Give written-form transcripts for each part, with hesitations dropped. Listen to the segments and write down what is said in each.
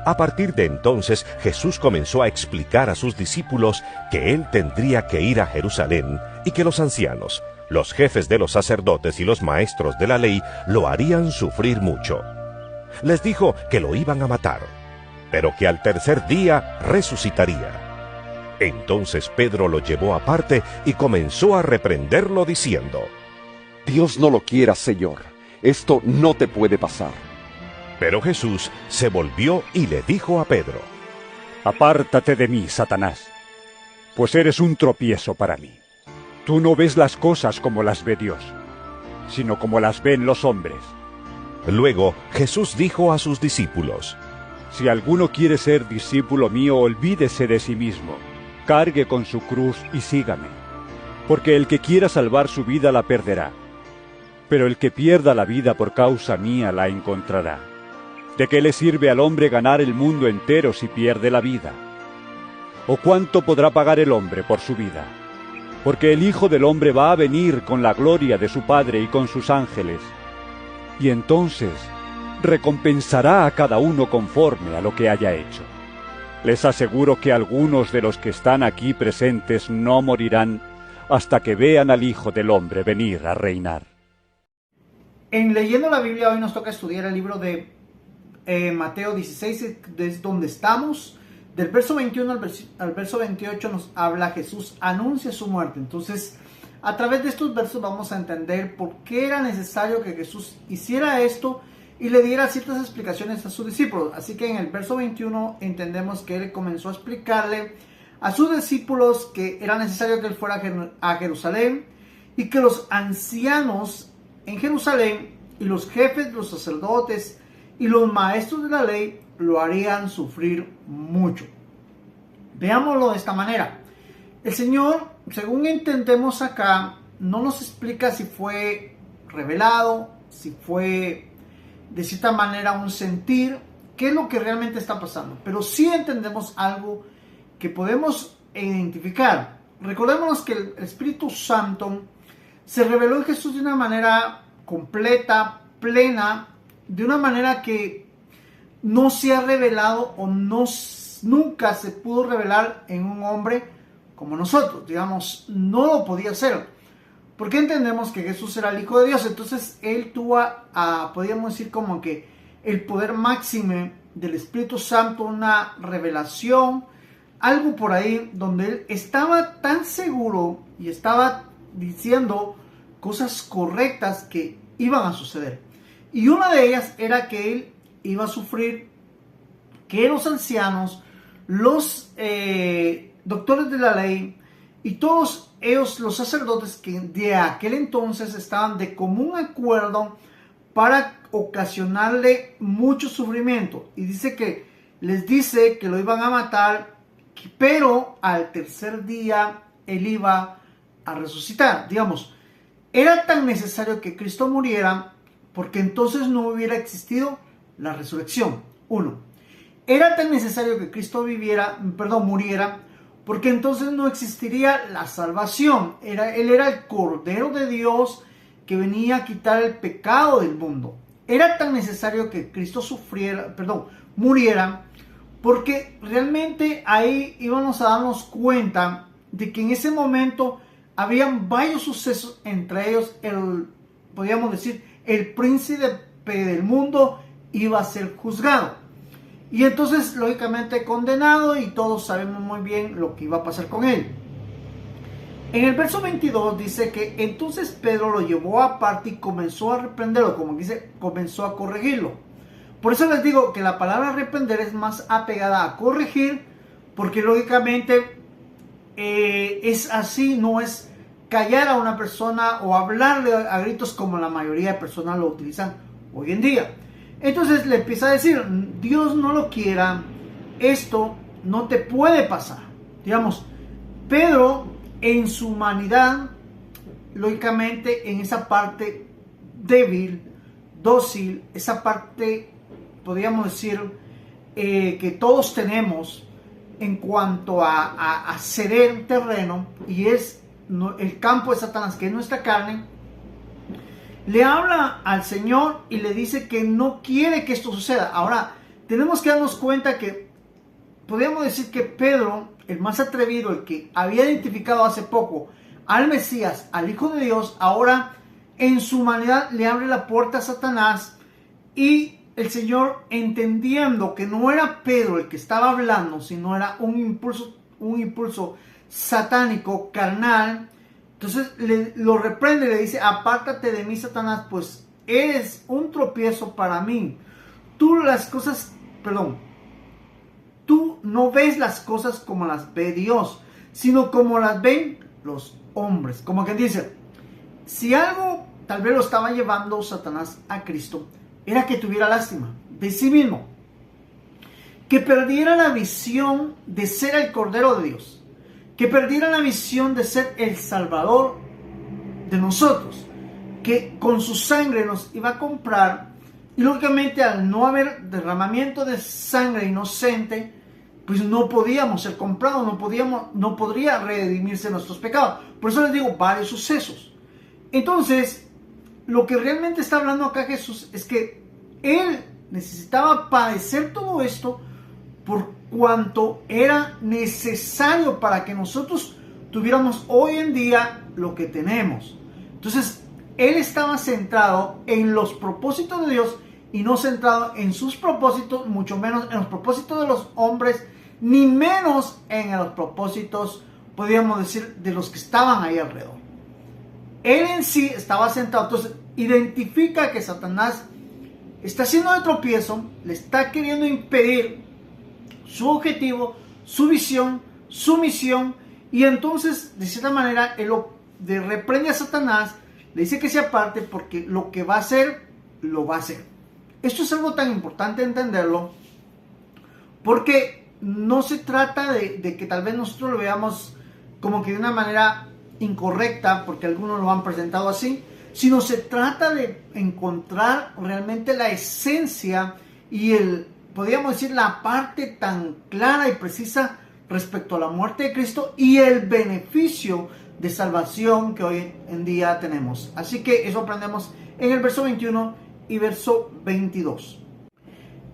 A partir de entonces, Jesús comenzó a explicar a sus discípulos que él tendría que ir a Jerusalén y que los ancianos, los jefes de los sacerdotes y los maestros de la ley lo harían sufrir mucho. Les dijo que lo iban a matar, pero que al tercer día resucitaría. Entonces Pedro lo llevó aparte y comenzó a reprenderlo diciendo: Dios no lo quiera, Señor. Esto no te puede pasar. Pero Jesús se volvió y le dijo a Pedro: Apártate de mí, Satanás, pues eres un tropiezo para mí. Tú no ves las cosas como las ve Dios, sino como las ven los hombres. Luego Jesús dijo a sus discípulos: Si alguno quiere ser discípulo mío, olvídese de sí mismo, cargue con su cruz y sígame. Porque el que quiera salvar su vida la perderá, pero el que pierda la vida por causa mía la encontrará. ¿De qué le sirve al hombre ganar el mundo entero si pierde la vida? ¿O cuánto podrá pagar el hombre por su vida? Porque el Hijo del Hombre va a venir con la gloria de su Padre y con sus ángeles, y entonces recompensará a cada uno conforme a lo que haya hecho. Les aseguro que algunos de los que están aquí presentes no morirán hasta que vean al Hijo del Hombre venir a reinar. En Leyendo la Biblia hoy nos toca estudiar el libro de Mateo 16, es donde estamos. Del verso 21 al verso 28 nos habla Jesús, anuncia su muerte. Entonces, a través de estos versos vamos a entender por qué era necesario que Jesús hiciera esto y le diera ciertas explicaciones a sus discípulos. Así que en el verso 21 entendemos que él comenzó a explicarle a sus discípulos que era necesario que él fuera a Jerusalén y que los ancianos en Jerusalén y los jefes, los sacerdotes y los maestros de la ley lo harían sufrir mucho. Veámoslo de esta manera. El Señor, según entendemos acá, no nos explica si fue revelado, si fue de cierta manera un sentir, qué es lo que realmente está pasando. Pero sí entendemos algo que podemos identificar. Recordémonos que el Espíritu Santo se reveló en Jesús de una manera completa, plena, de una manera que no se ha revelado o nunca se pudo revelar en un hombre como nosotros. Digamos, no lo podía hacer. Porque entendemos que Jesús era el Hijo de Dios. Entonces él tuvo, podríamos decir como que el poder máximo del Espíritu Santo, una revelación, algo por ahí donde él estaba tan seguro y estaba diciendo cosas correctas que iban a suceder. Y una de ellas era que él iba a sufrir, que los ancianos, los doctores de la ley y todos ellos, los sacerdotes que de aquel entonces estaban de común acuerdo para ocasionarle mucho sufrimiento. Y dice que les dice que lo iban a matar, pero al tercer día él iba a resucitar. Digamos, era tan necesario que Cristo muriera porque entonces no hubiera existido la resurrección. Uno, era tan necesario que Cristo muriera porque entonces no existiría la salvación. Él era el Cordero de Dios que venía a quitar el pecado del mundo. Era tan necesario que Cristo muriera, porque realmente ahí íbamos a darnos cuenta de que en ese momento habían varios sucesos, entre ellos podríamos decir, el príncipe del mundo iba a ser juzgado. Y entonces, lógicamente, condenado, y todos sabemos muy bien lo que iba a pasar con él. En el verso 22 dice que entonces Pedro lo llevó aparte y comenzó a reprenderlo, como dice, comenzó a corregirlo. Por eso les digo que la palabra reprender es más apegada a corregir, porque lógicamente es así, no es callar a una persona o hablarle a gritos como la mayoría de personas lo utilizan hoy en día. Entonces le empieza a decir, Dios no lo quiera, esto no te puede pasar. Digamos, Pedro en su humanidad, lógicamente en esa parte débil, dócil, esa parte, podríamos decir, que todos tenemos en cuanto a ceder terreno, y es el campo de Satanás, que es nuestra carne, le habla al Señor y le dice que no quiere que esto suceda. Ahora, tenemos que darnos cuenta que podríamos decir que Pedro, el más atrevido, el que había identificado hace poco al Mesías, al Hijo de Dios, ahora en su humanidad le abre la puerta a Satanás, y el Señor, entendiendo que no era Pedro el que estaba hablando, sino era un impulso satánico, carnal, entonces lo reprende y le dice: apártate de mí, Satanás, pues eres un tropiezo para mí. Tú no ves las cosas como las ve Dios, sino como las ven los hombres. Como que dice, si algo tal vez lo estaba llevando Satanás a Cristo, era que tuviera lástima de sí mismo, que perdiera la visión de ser el Cordero de Dios, que perdiera la visión de ser el Salvador de nosotros, que con su sangre nos iba a comprar, y lógicamente al no haber derramamiento de sangre inocente, pues no podíamos ser comprados, no podría redimirse nuestros pecados. Por eso les digo, varios sucesos. Entonces, lo que realmente está hablando acá Jesús es que Él necesitaba padecer todo esto por cuanto era necesario para que nosotros tuviéramos hoy en día lo que tenemos. Entonces, Él estaba centrado en los propósitos de Dios y no centrado en sus propósitos, mucho menos en los propósitos de los hombres, ni menos en los propósitos, podríamos decir, de los que estaban ahí alrededor. Él en sí estaba centrado. Entonces, identifica que Satanás está haciendo de tropiezo, le está queriendo impedir su objetivo, su visión, su misión, y entonces, de cierta manera, él reprende a Satanás, le dice que se aparte, porque lo que va a hacer, lo va a hacer. Esto es algo tan importante entenderlo, porque no se trata de que tal vez nosotros lo veamos como que de una manera incorrecta, porque algunos lo han presentado así, sino se trata de encontrar realmente la esencia y podríamos decir, la parte tan clara y precisa respecto a la muerte de Cristo y el beneficio de salvación que hoy en día tenemos. Así que eso aprendemos en el verso 21 y verso 22.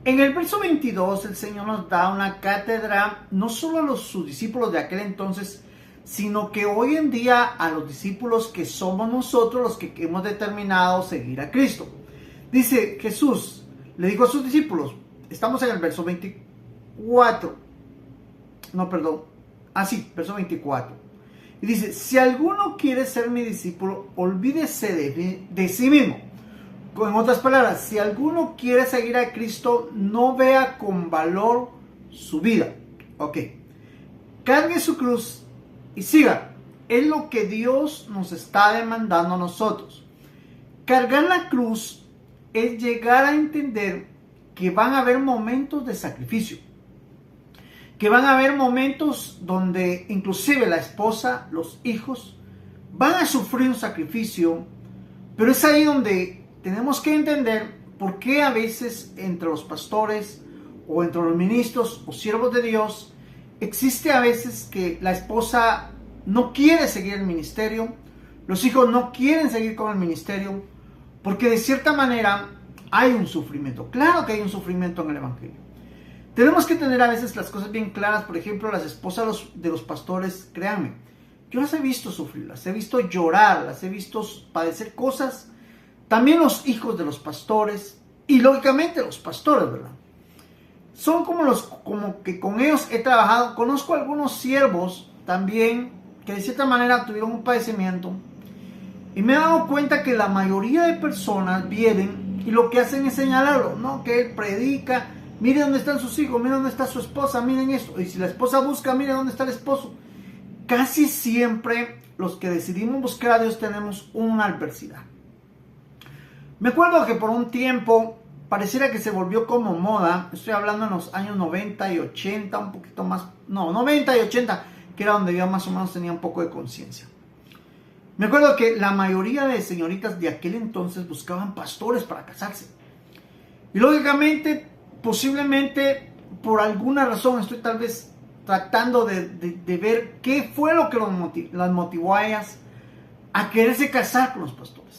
En el verso 22 el Señor nos da una cátedra no solo a sus discípulos de aquel entonces, sino que hoy en día a los discípulos que somos nosotros los que hemos determinado seguir a Cristo. Dice Jesús, le dijo a sus discípulos, estamos en el verso 24, verso 24. Y dice, si alguno quiere ser mi discípulo, olvídese de sí mismo. En otras palabras, si alguno quiere seguir a Cristo, no vea con valor su vida. Ok. Cargue su cruz y siga. Es lo que Dios nos está demandando a nosotros. Cargar la cruz es llegar a entender que van a haber momentos de sacrificio. Que van a haber momentos donde inclusive la esposa, los hijos, van a sufrir un sacrificio. Pero es ahí donde tenemos que entender por qué a veces entre los pastores o entre los ministros o siervos de Dios existe a veces que la esposa no quiere seguir el ministerio, los hijos no quieren seguir con el ministerio, porque de cierta manera hay un sufrimiento. Claro que hay un sufrimiento en el Evangelio. Tenemos que tener a veces las cosas bien claras. Por ejemplo, las esposas de los pastores, créanme, yo las he visto sufrir, las he visto llorar, las he visto padecer cosas. También los hijos de los pastores y lógicamente los pastores, ¿verdad? Son como que con ellos he trabajado. Conozco algunos siervos también que de cierta manera tuvieron un padecimiento. Y me he dado cuenta que la mayoría de personas vienen y lo que hacen es señalarlo, ¿no? Que él predica, mire dónde están sus hijos, mire dónde está su esposa, miren esto. Y si la esposa busca, mire dónde está el esposo. Casi siempre los que decidimos buscar a Dios tenemos una adversidad. Me acuerdo que por un tiempo pareciera que se volvió como moda. Estoy hablando en los años 90 y 80, un poquito más. No, 90 y 80, que era donde yo más o menos tenía un poco de conciencia. Me acuerdo que la mayoría de señoritas de aquel entonces buscaban pastores para casarse. Y lógicamente, posiblemente por alguna razón, estoy tal vez tratando de ver qué fue lo que las motivó a ellas a quererse casar con los pastores.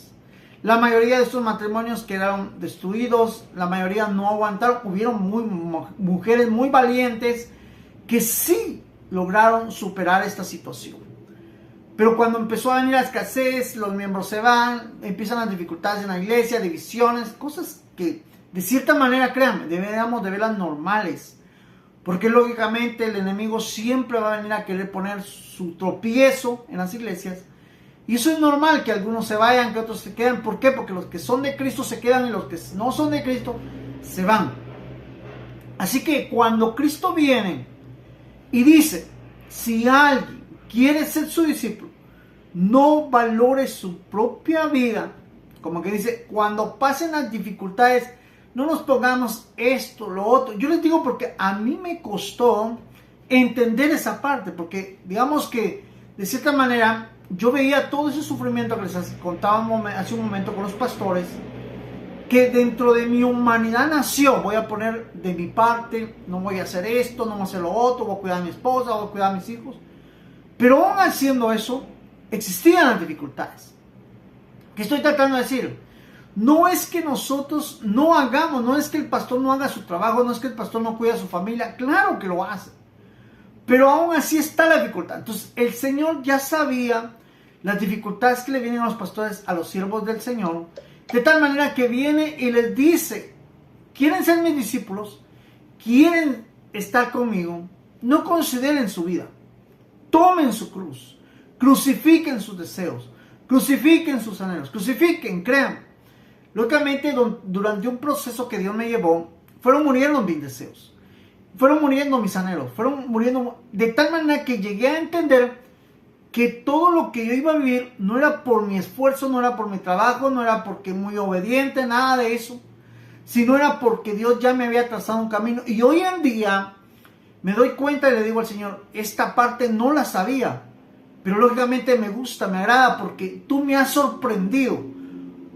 La mayoría de estos matrimonios quedaron destruidos, la mayoría no aguantaron. Hubieron mujeres muy valientes que sí lograron superar esta situación. Pero cuando empezó a venir la escasez, los miembros se van, empiezan las dificultades en la iglesia, divisiones, cosas que de cierta manera, créanme, deberíamos de verlas normales. Porque lógicamente el enemigo siempre va a venir a querer poner su tropiezo en las iglesias. Y eso es normal, que algunos se vayan, que otros se quedan. ¿Por qué? Porque los que son de Cristo se quedan y los que no son de Cristo se van. Así que cuando Cristo viene y dice, si alguien quiere ser su discípulo, no valore su propia vida. Como que dice, cuando pasen las dificultades, no nos pongamos esto, lo otro. Yo les digo porque a mí me costó entender esa parte. Porque digamos que de cierta manera yo veía todo ese sufrimiento que les contaba hace un momento con los pastores, que dentro de mi humanidad nació, voy a poner de mi parte, no voy a hacer esto, no voy a hacer lo otro, voy a cuidar a mi esposa, voy a cuidar a mis hijos. Pero aún haciendo eso, existían las dificultades. ¿Qué estoy tratando de decir? No es que nosotros no hagamos, no es que el pastor no haga su trabajo, no es que el pastor no cuide a su familia, claro que lo hace. Pero aún así está la dificultad. Entonces el Señor ya sabía las dificultades que le vienen a los pastores, a los siervos del Señor, de tal manera que viene y les dice, quieren ser mis discípulos, quieren estar conmigo, no consideren su vida, tomen su cruz, crucifiquen sus deseos, crucifiquen sus anhelos, crucifiquen, crean. Lógicamente, durante un proceso que Dios me llevó, fueron muriendo mis deseos, fueron muriendo mis anhelos, fueron muriendo de tal manera que llegué a entender que todo lo que yo iba a vivir no era por mi esfuerzo, no era por mi trabajo, no era porque muy obediente, nada de eso, sino era porque Dios ya me había trazado un camino. Y hoy en día me doy cuenta y le digo al Señor, esta parte no la sabía, pero lógicamente me gusta, me agrada, porque tú me has sorprendido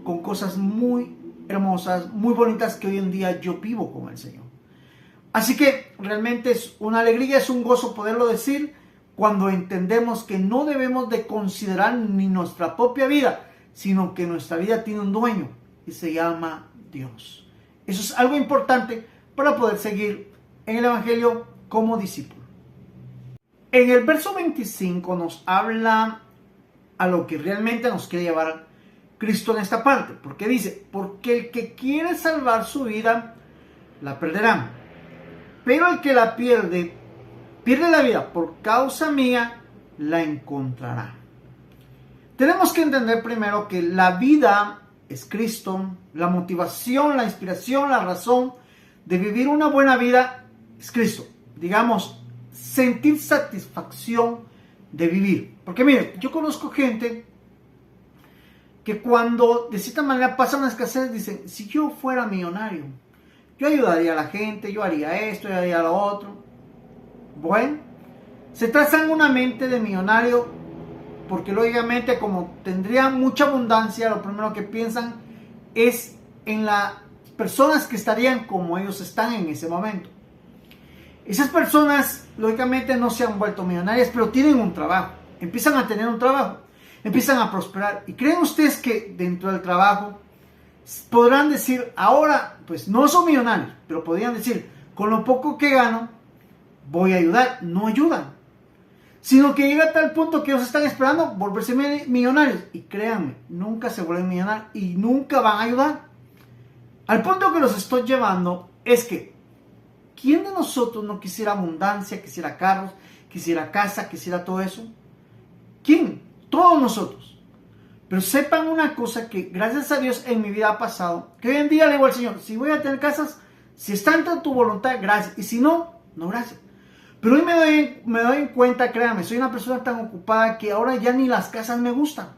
con cosas muy hermosas, muy bonitas que hoy en día yo vivo con el Señor. Así que realmente es una alegría, es un gozo poderlo decir, cuando entendemos que no debemos de considerar ni nuestra propia vida, sino que nuestra vida tiene un dueño y se llama Dios. Eso es algo importante para poder seguir en el Evangelio como discípulo. En el verso 25 nos habla a lo que realmente nos quiere llevar Cristo en esta parte, porque dice, porque el que quiere salvar su vida, la perderá, pero el que la pierde la vida por causa mía, la encontrará. Tenemos que entender primero que la vida es Cristo, la motivación, la inspiración, la razón de vivir una buena vida es Cristo. Digamos, sentir satisfacción de vivir. Porque mire, yo conozco gente que cuando de cierta manera pasa una escasez, dicen, si yo fuera millonario, yo ayudaría a la gente, yo haría esto, yo haría lo otro. Bueno, se trazan una mente de millonario porque lógicamente como tendrían mucha abundancia, lo primero que piensan es en las personas que estarían como ellos están en ese momento. Esas personas lógicamente no se han vuelto millonarias, pero tienen un trabajo, empiezan a tener un trabajo, empiezan a prosperar. ¿Y creen ustedes que dentro del trabajo podrán decir, ahora pues no son millonarios, pero podrían decir, con lo poco que gano, voy a ayudar? No ayudan, sino que llega a tal punto que ellos están esperando volverse millonarios, y créanme, nunca se vuelven millonarios y nunca van a ayudar. Al punto que los estoy llevando es que ¿quién de nosotros no quisiera abundancia, quisiera carros, quisiera casa, quisiera todo eso? ¿Quién? Todos nosotros. Pero sepan una cosa que gracias a Dios en mi vida ha pasado, que hoy en día le digo al Señor, si voy a tener casas, si está en tu voluntad, gracias, y si no, no gracias. Pero hoy me doy cuenta, créanme, soy una persona tan ocupada que ahora ya ni las casas me gustan.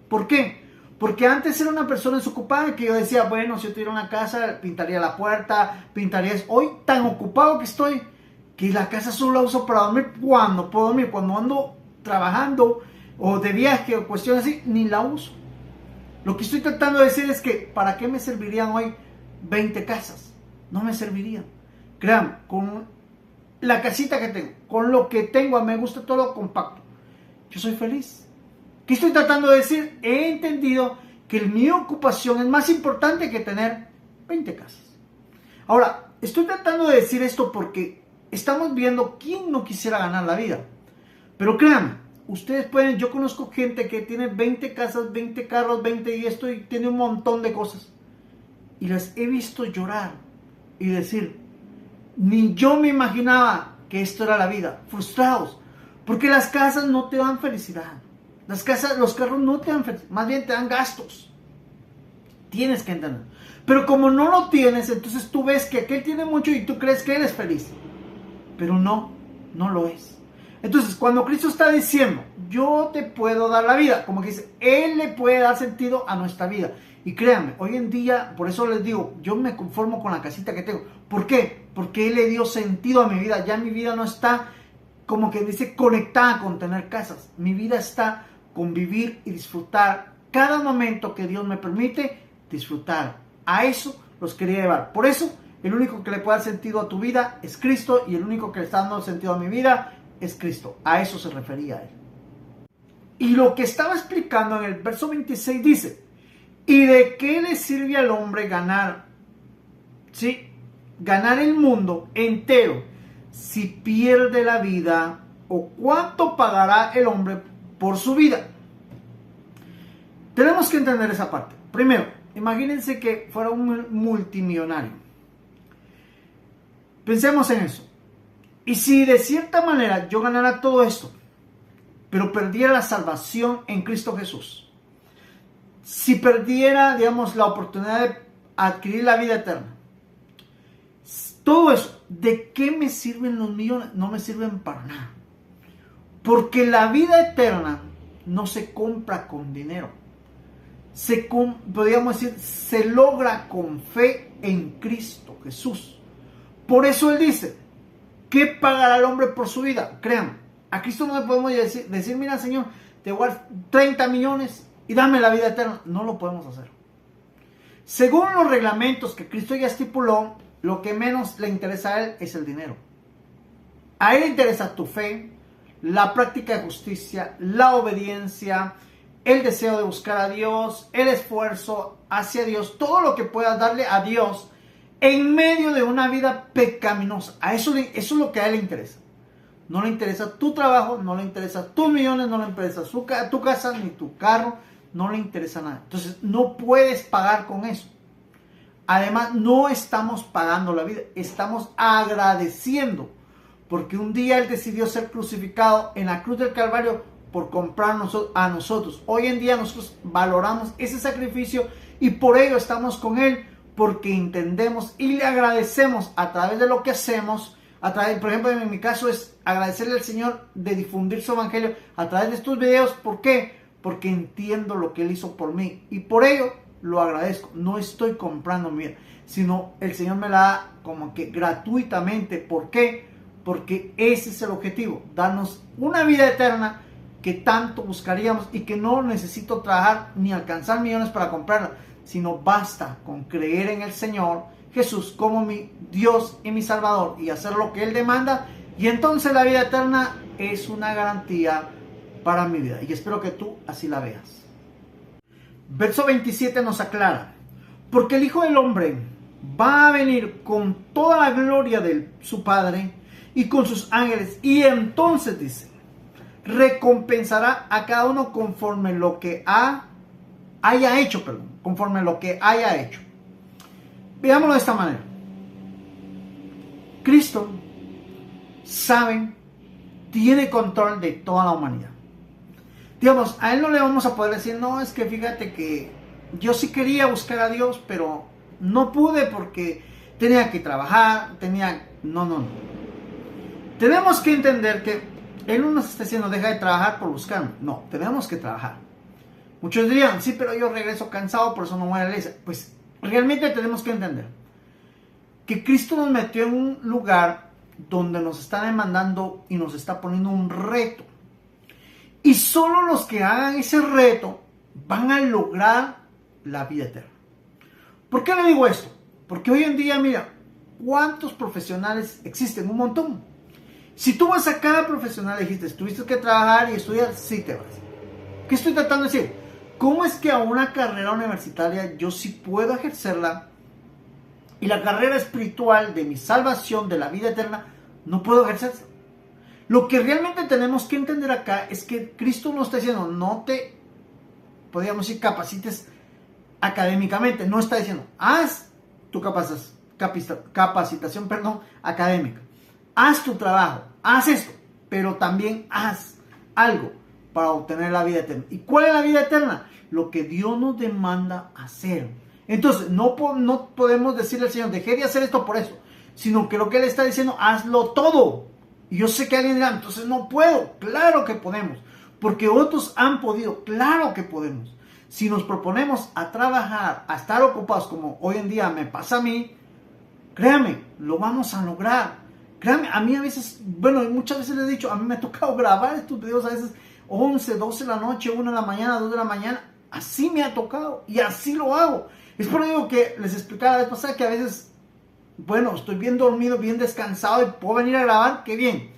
¿Por qué? Porque antes era una persona desocupada que yo decía, bueno, si yo tuviera una casa, pintaría la puerta, pintaría eso. Hoy tan ocupado que estoy, que la casa solo la uso para dormir cuando puedo dormir. Cuando ando trabajando o de viaje o cuestiones así, ni la uso. Lo que estoy tratando de decir es que, ¿para qué me servirían hoy 20 casas? No me servirían. Créanme, con la casita que tengo, con lo que tengo, me gusta todo compacto, yo soy feliz. ¿Qué estoy tratando de decir? He entendido que mi ocupación es más importante que tener 20 casas. Ahora, estoy tratando de decir esto porque estamos viendo quién no quisiera ganar la vida. Pero créanme, ustedes pueden, yo conozco gente que tiene 20 casas, 20 carros, 20 y esto, y tiene un montón de cosas. Y les he visto llorar y decir, ni yo me imaginaba que esto era la vida, frustrados, porque las casas no te dan felicidad. Las casas, los carros no te dan felicidad, más bien te dan gastos. Tienes que entender. Pero como no lo tienes, entonces tú ves que aquel tiene mucho y tú crees que él es feliz. Pero no lo es. Entonces, cuando Cristo está diciendo, yo te puedo dar la vida, como que dice, Él le puede dar sentido a nuestra vida. Y créanme, hoy en día, por eso les digo, yo me conformo con la casita que tengo. ¿Por qué? Porque Él le dio sentido a mi vida. Ya mi vida no está, como que dice, conectada con tener casas. Mi vida está con vivir y disfrutar cada momento que Dios me permite disfrutar. A eso los quería llevar. Por eso, el único que le puede dar sentido a tu vida es Cristo, y el único que le está dando sentido a mi vida es Cristo. A eso se refería él. Y lo que estaba explicando en el verso 26 dice, ¿y de qué le sirve al hombre ganar? ¿Sí? Ganar el mundo entero si pierde la vida, o cuánto pagará el hombre por su vida. Tenemos que entender esa parte. Primero, imagínense que fuera un multimillonario. Pensemos en eso. Y si de cierta manera yo ganara todo esto, pero perdiera la salvación en Cristo Jesús, si perdiera, digamos, la oportunidad de adquirir la vida eterna, todo eso, ¿de qué me sirven los millones? No me sirven para nada. Porque la vida eterna no se compra con dinero. Podríamos decir, se logra con fe en Cristo Jesús. Por eso Él dice, ¿qué pagará el hombre por su vida? Créanme, a Cristo no le podemos decir, mira Señor, te voy a dar 30 millones y dame la vida eterna. No lo podemos hacer. Según los reglamentos que Cristo ya estipuló, lo que menos le interesa a Él es el dinero. A Él le interesa tu fe, la práctica de justicia, la obediencia, el deseo de buscar a Dios, el esfuerzo hacia Dios, todo lo que puedas darle a Dios en medio de una vida pecaminosa. Eso es lo que a Él le interesa. No le interesa tu trabajo, no le interesa tus millones, no le interesa tu casa ni tu carro, no le interesa nada. Entonces no puedes pagar con eso. Además, no estamos pagando la vida, estamos agradeciendo, porque un día Él decidió ser crucificado en la cruz del Calvario por comprarnos a nosotros. Hoy en día nosotros valoramos ese sacrificio y por ello estamos con Él, porque entendemos y le agradecemos a través de lo que hacemos. Por ejemplo, en mi caso es agradecerle al Señor de difundir su evangelio a través de estos videos. ¿Por qué? Porque entiendo lo que Él hizo por mí y por ello lo agradezco. No estoy comprando mi vida, sino el Señor me la da como que gratuitamente. ¿Por qué? Porque ese es el objetivo, darnos una vida eterna que tanto buscaríamos y que no necesito trabajar ni alcanzar millones para comprarla, sino basta con creer en el Señor Jesús como mi Dios y mi Salvador y hacer lo que Él demanda, y entonces la vida eterna es una garantía para mi vida, y espero que tú así la veas. Verso 27 nos aclara, porque el Hijo del Hombre va a venir con toda la gloria de su Padre y con sus ángeles, y entonces dice, recompensará a cada uno conforme lo que haya hecho. Veámoslo de esta manera. Cristo sabe, tiene control de toda la humanidad. Digamos, a Él no le vamos a poder decir, no, es que fíjate que yo sí quería buscar a Dios, pero no pude porque tenía que trabajar, No. Tenemos que entender que Él no nos está diciendo, deja de trabajar por buscarme. No, tenemos que trabajar. Muchos dirían, sí, pero yo regreso cansado, por eso no voy a la iglesia. Pues realmente tenemos que entender que Cristo nos metió en un lugar donde nos está demandando y nos está poniendo un reto. Y solo los que hagan ese reto van a lograr la vida eterna. ¿Por qué le digo esto? Porque hoy en día, mira, ¿cuántos profesionales existen? Un montón. Si tú vas a cada profesional y dijiste, tuviste que trabajar y estudiar, sí te vas. ¿Qué estoy tratando de decir? ¿cómo es que a una carrera universitaria yo sí puedo ejercerla y la carrera espiritual de mi salvación, de la vida eterna, no puedo ejercerla? Lo que realmente tenemos que entender acá es que Cristo nos está diciendo, no te, podríamos decir, capacites académicamente. No está diciendo, haz tu capacitación académica. Haz tu trabajo, haz esto, pero también haz algo para obtener la vida eterna. ¿Y cuál es la vida eterna? Lo que Dios nos demanda hacer. Entonces, no podemos decirle al Señor, dejé de hacer esto por eso, sino que lo que Él está diciendo, hazlo todo. Y yo sé que alguien dirá, entonces no puedo. Claro que podemos, porque otros han podido. Claro que podemos. Si nos proponemos a trabajar, a estar ocupados como hoy en día me pasa a mí, créame, lo vamos a lograr. Créame, a mí a veces, bueno, muchas veces les he dicho, a mí me ha tocado grabar estos videos a veces 11, 12 de la noche, 1 de la mañana, 2 de la mañana. Así me ha tocado y así lo hago. Es por ello que les explicaba la vez pasada que a veces, bueno, estoy bien dormido, bien descansado y puedo venir a grabar, qué bien.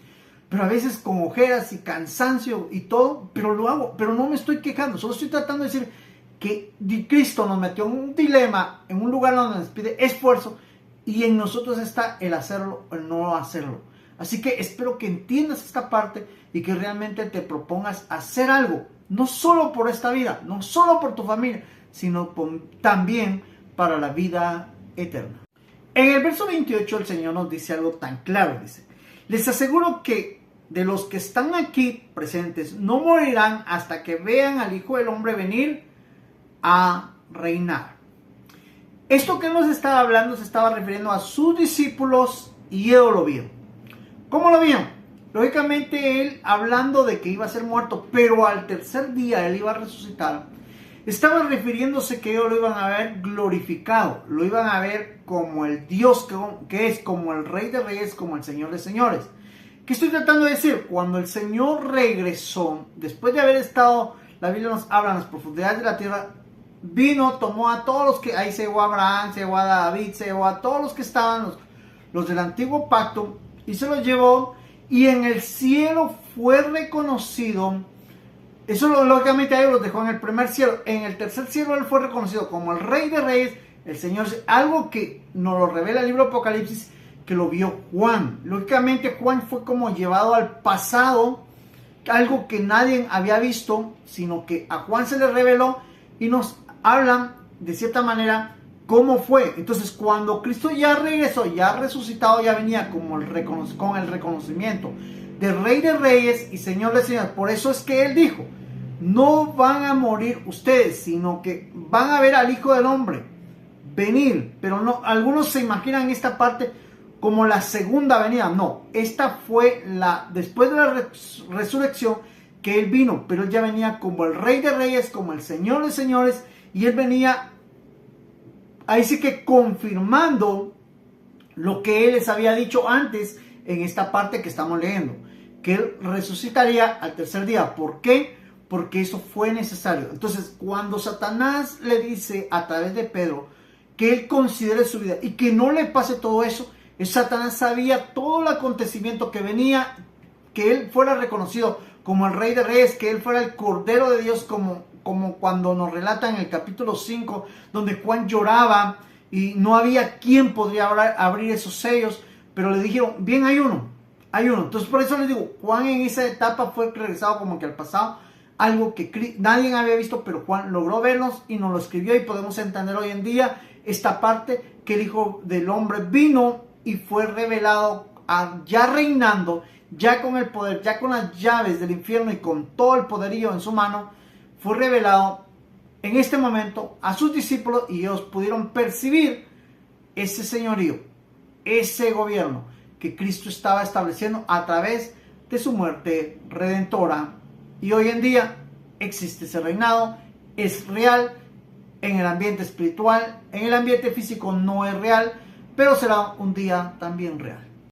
Pero a veces con ojeras y cansancio y todo, pero lo hago, pero no me estoy quejando. Solo estoy tratando de decir que Cristo nos metió en un dilema, en un lugar donde nos pide esfuerzo y en nosotros está el hacerlo o el no hacerlo. Así que espero que entiendas esta parte y que realmente te propongas hacer algo, no solo por esta vida, no solo por tu familia, sino también para la vida eterna. En el verso 28 el Señor nos dice algo tan claro, dice, les aseguro que de los que están aquí presentes no morirán hasta que vean al Hijo del Hombre venir a reinar. Esto que nos estaba hablando se estaba refiriendo a sus discípulos y ellos lo vieron. ¿Cómo lo vieron? Lógicamente él hablando de que iba a ser muerto, pero al tercer día él iba a resucitar. Estaba refiriéndose que ellos lo iban a ver glorificado, lo iban a ver como el Dios que es, como el Rey de Reyes, como el Señor de Señores. ¿Qué estoy tratando de decir? Cuando el Señor regresó, después de haber estado, la Biblia nos habla en las profundidades de la tierra, vino, tomó a todos los que, ahí se llevó a Abraham, se llevó a David, se llevó a todos los que estaban, los del antiguo pacto, y se los llevó, y en el cielo fue reconocido. Eso lógicamente a ellos los dejó en el primer cielo. En el tercer cielo él fue reconocido como el Rey de Reyes, el Señor. Algo que nos lo revela el libro de Apocalipsis, que lo vio Juan. Lógicamente Juan fue como llevado al pasado, algo que nadie había visto, sino que a Juan se le reveló y nos hablan de cierta manera cómo fue. Entonces cuando Cristo ya regresó, ya resucitado, ya venía como con el reconocimiento de Rey de Reyes y Señor de Señores. Por eso es que él dijo, no van a morir ustedes, sino que van a ver al Hijo del Hombre venir. Pero no, algunos se imaginan esta parte como la segunda venida. No, esta fue después de la resurrección que él vino, pero él ya venía como el Rey de Reyes, como el Señor de Señores, y él venía ahí sí que confirmando lo que él les había dicho antes en esta parte que estamos leyendo, que él resucitaría al tercer día. ¿Por qué? Porque eso fue necesario. Entonces, cuando Satanás le dice a través de Pedro que él considere su vida y que no le pase todo eso, Satanás sabía todo el acontecimiento que venía, que él fuera reconocido como el Rey de Reyes, que él fuera el Cordero de Dios, como cuando nos relata en el capítulo 5, donde Juan lloraba y no había quien podría abrir esos sellos, pero le dijeron, bien, hay uno. Entonces por eso les digo, Juan en esa etapa fue regresado como que al pasado, algo que nadie había visto, pero Juan logró vernos y nos lo escribió, y podemos entender hoy en día esta parte, que el Hijo del Hombre vino y fue revelado ya reinando, ya con el poder, ya con las llaves del infierno y con todo el poderío en su mano. Fue revelado en este momento a sus discípulos y ellos pudieron percibir ese señorío, ese gobierno que Cristo estaba estableciendo a través de su muerte redentora. Y hoy en día existe ese reinado, es real en el ambiente espiritual, en el ambiente físico no es real, pero será un día también real.